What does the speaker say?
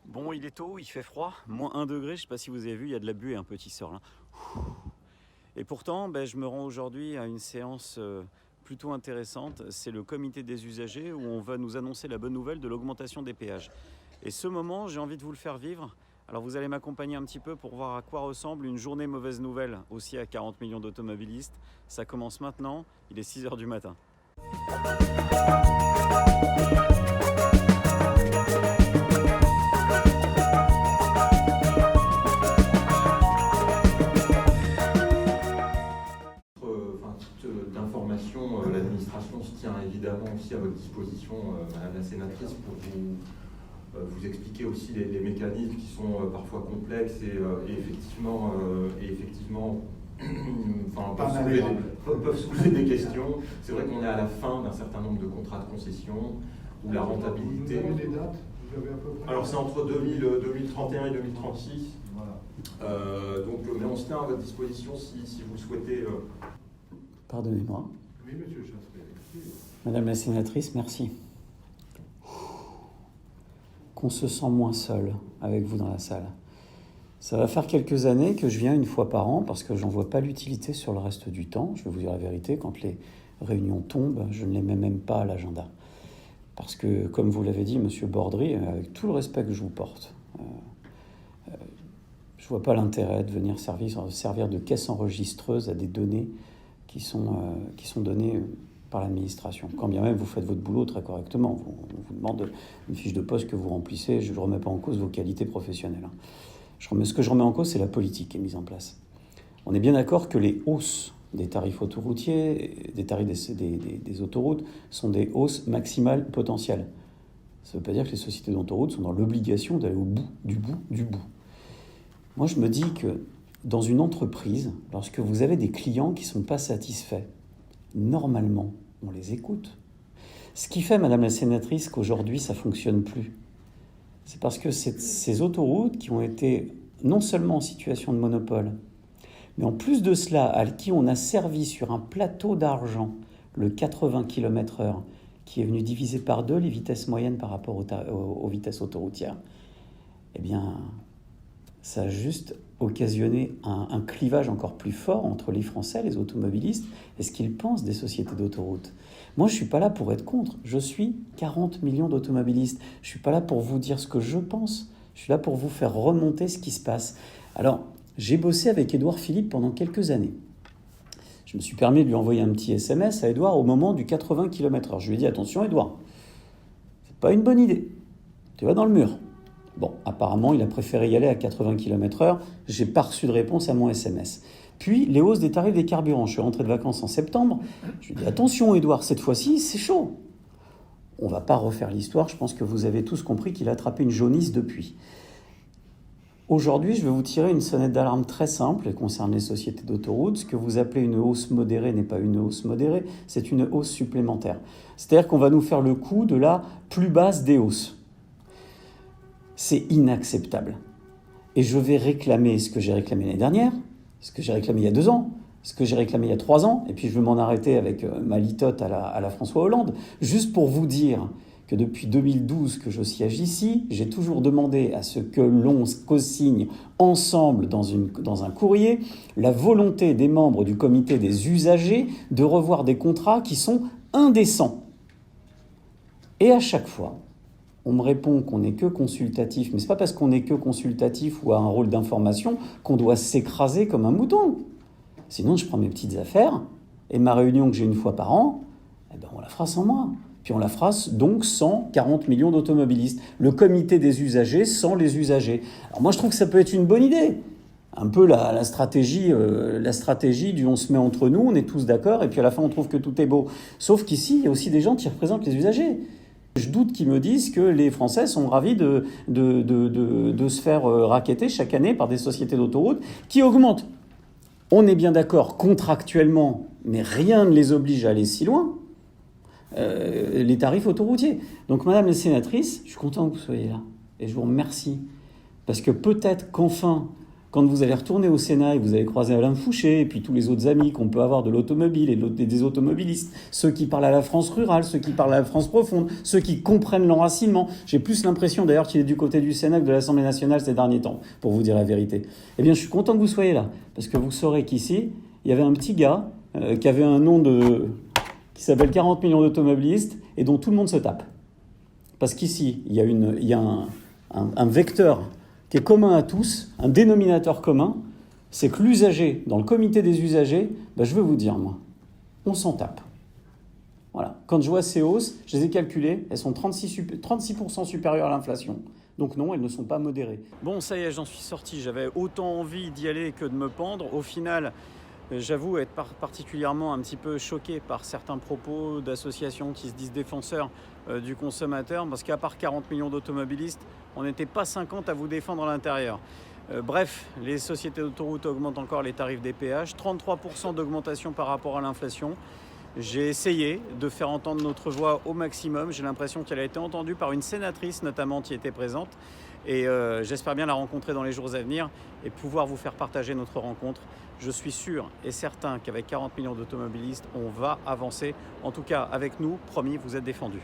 Bon, il est tôt, il fait froid, moins 1 degré, je sais pas si vous avez vu, il y a de la buée un peu qui sort là. Et pourtant, je me rends aujourd'hui à une séance plutôt intéressante. C'est le comité des usagers où on va nous annoncer la bonne nouvelle de l'augmentation des péages. Et ce moment, j'ai envie de vous le faire vivre. Alors vous allez m'accompagner un petit peu pour voir à quoi ressemble une journée mauvaise nouvelle, aussi à 40 millions d'automobilistes. Ça commence maintenant, il est 6 h du matin. D'information, l'administration se tient évidemment aussi à votre disposition, Madame la Sénatrice, pour vous expliquer aussi les mécanismes qui sont parfois complexes et effectivement peuvent soulever des questions. C'est vrai qu'on est à la fin d'un certain nombre de contrats de concession où la rentabilité... Vous avez des dates? Vous avez à peu près... Alors c'est entre 2031 et 2036. Voilà. Mais on se tient à votre disposition si vous souhaitez... Pardonnez-moi. Oui, monsieur Chastelet. Madame la Sénatrice, merci. Qu'on se sent moins seul avec vous dans la salle. Ça va faire quelques années que je viens une fois par an parce que j'en vois pas l'utilité sur le reste du temps. Je vais vous dire la vérité, quand les réunions tombent, je ne les mets même pas à l'agenda. Parce que, comme vous l'avez dit, monsieur Bordry, avec tout le respect que je vous porte, je vois pas l'intérêt de venir servir de caisse enregistreuse à des données qui sont données par l'administration. Quand bien même vous faites votre boulot très correctement, on vous demande une fiche de poste que vous remplissez, je ne remets pas en cause vos qualités professionnelles. Ce que je remets en cause, c'est la politique qui est mise en place. On est bien d'accord que les hausses des tarifs autoroutiers, des tarifs des autoroutes, sont des hausses maximales potentielles. Ça ne veut pas dire que les sociétés d'autoroutes sont dans l'obligation d'aller au bout, du bout. Moi, je me dis que dans une entreprise, lorsque vous avez des clients qui ne sont pas satisfaits, normalement, on les écoute. Ce qui fait, Madame la Sénatrice, qu'aujourd'hui, ça ne fonctionne plus, c'est parce que ces autoroutes qui ont été non seulement en situation de monopole, mais en plus de cela, à qui on a servi sur un plateau d'argent le 80 km/h, qui est venu diviser par 2 les vitesses moyennes par rapport aux vitesses autoroutières, eh bien, ça a juste occasionné un clivage encore plus fort entre les Français, les automobilistes, et ce qu'ils pensent des sociétés d'autoroutes. Moi, je ne suis pas là pour être contre. Je suis 40 millions d'automobilistes. Je ne suis pas là pour vous dire ce que je pense. Je suis là pour vous faire remonter ce qui se passe. Alors, j'ai bossé avec Édouard Philippe pendant quelques années. Je me suis permis de lui envoyer un petit SMS à Édouard au moment du 80 km/h. Je lui ai dit, attention Édouard, c'est pas une bonne idée. Tu vas dans le mur. Bon, apparemment, il a préféré y aller à 80 km/h. Je n'ai pas reçu de réponse à mon SMS. Puis, les hausses des tarifs des carburants. Je suis rentré de vacances en septembre. Je lui ai dit, attention, Édouard, cette fois-ci, c'est chaud. On ne va pas refaire l'histoire. Je pense que vous avez tous compris qu'il a attrapé une jaunisse depuis. Aujourd'hui, je vais vous tirer une sonnette d'alarme très simple et concerne les sociétés d'autoroutes. Ce que vous appelez une hausse modérée n'est pas une hausse modérée, c'est une hausse supplémentaire. C'est-à-dire qu'on va nous faire le coup de la plus basse des hausses. C'est inacceptable. Et je vais réclamer ce que j'ai réclamé l'année dernière, ce que j'ai réclamé il y a 2 ans, ce que j'ai réclamé il y a 3 ans, et puis je vais m'en arrêter avec ma litote à la François Hollande, juste pour vous dire que depuis 2012 que je siège ici, j'ai toujours demandé à ce que l'on co-signe ensemble dans un courrier la volonté des membres du comité des usagers de revoir des contrats qui sont indécents. Et à chaque fois, on me répond qu'on n'est que consultatif, mais ce n'est pas parce qu'on n'est que consultatif ou a un rôle d'information qu'on doit s'écraser comme un mouton. Sinon, je prends mes petites affaires et ma réunion que j'ai une fois par an, on la fera sans moi. Puis on la fera donc sans 40 millions d'automobilistes. Le comité des usagers sans les usagers. Alors moi, je trouve que ça peut être une bonne idée. Un peu la stratégie du on se met entre nous, on est tous d'accord, et puis à la fin, on trouve que tout est beau. Sauf qu'ici, il y a aussi des gens qui représentent les usagers. Je doute qu'ils me disent que les Français sont ravis de se faire racketter chaque année par des sociétés d'autoroutes qui augmentent. On est bien d'accord contractuellement, mais rien ne les oblige à aller si loin, les tarifs autoroutiers. Donc, Madame la Sénatrice, je suis content que vous soyez là et je vous remercie. Parce que peut-être qu'enfin, Quand vous allez retourner au Sénat et vous allez croiser Alain Fouché et puis tous les autres amis qu'on peut avoir de l'automobile et des automobilistes, ceux qui parlent à la France rurale, ceux qui parlent à la France profonde, ceux qui comprennent l'enracinement. J'ai plus l'impression d'ailleurs qu'il est du côté du Sénat que de l'Assemblée nationale ces derniers temps, pour vous dire la vérité. Eh bien, je suis content que vous soyez là, parce que vous saurez qu'ici, il y avait un petit gars qui avait un nom qui s'appelle 40 millions d'automobilistes et dont tout le monde se tape. Parce qu'ici, il y a un vecteur qui est commun à tous, un dénominateur commun, c'est que l'usager, dans le comité des usagers, je veux vous dire, moi, on s'en tape. Voilà. Quand je vois ces hausses, je les ai calculées, elles sont 36% supérieures à l'inflation. Donc non, elles ne sont pas modérées. Bon, ça y est, j'en suis sorti. J'avais autant envie d'y aller que de me pendre. Au final, j'avoue être particulièrement un petit peu choqué par certains propos d'associations qui se disent défenseurs du consommateur, parce qu'à part 40 millions d'automobilistes, on n'était pas 50 à vous défendre à l'intérieur. Bref, les sociétés d'autoroutes augmentent encore les tarifs des péages, 33% d'augmentation par rapport à l'inflation. J'ai essayé de faire entendre notre voix au maximum. J'ai l'impression qu'elle a été entendue par une sénatrice notamment qui était présente. Et j'espère bien la rencontrer dans les jours à venir et pouvoir vous faire partager notre rencontre. Je suis sûr et certain qu'avec 40 millions d'automobilistes, on va avancer. En tout cas, avec nous, promis, vous êtes défendus.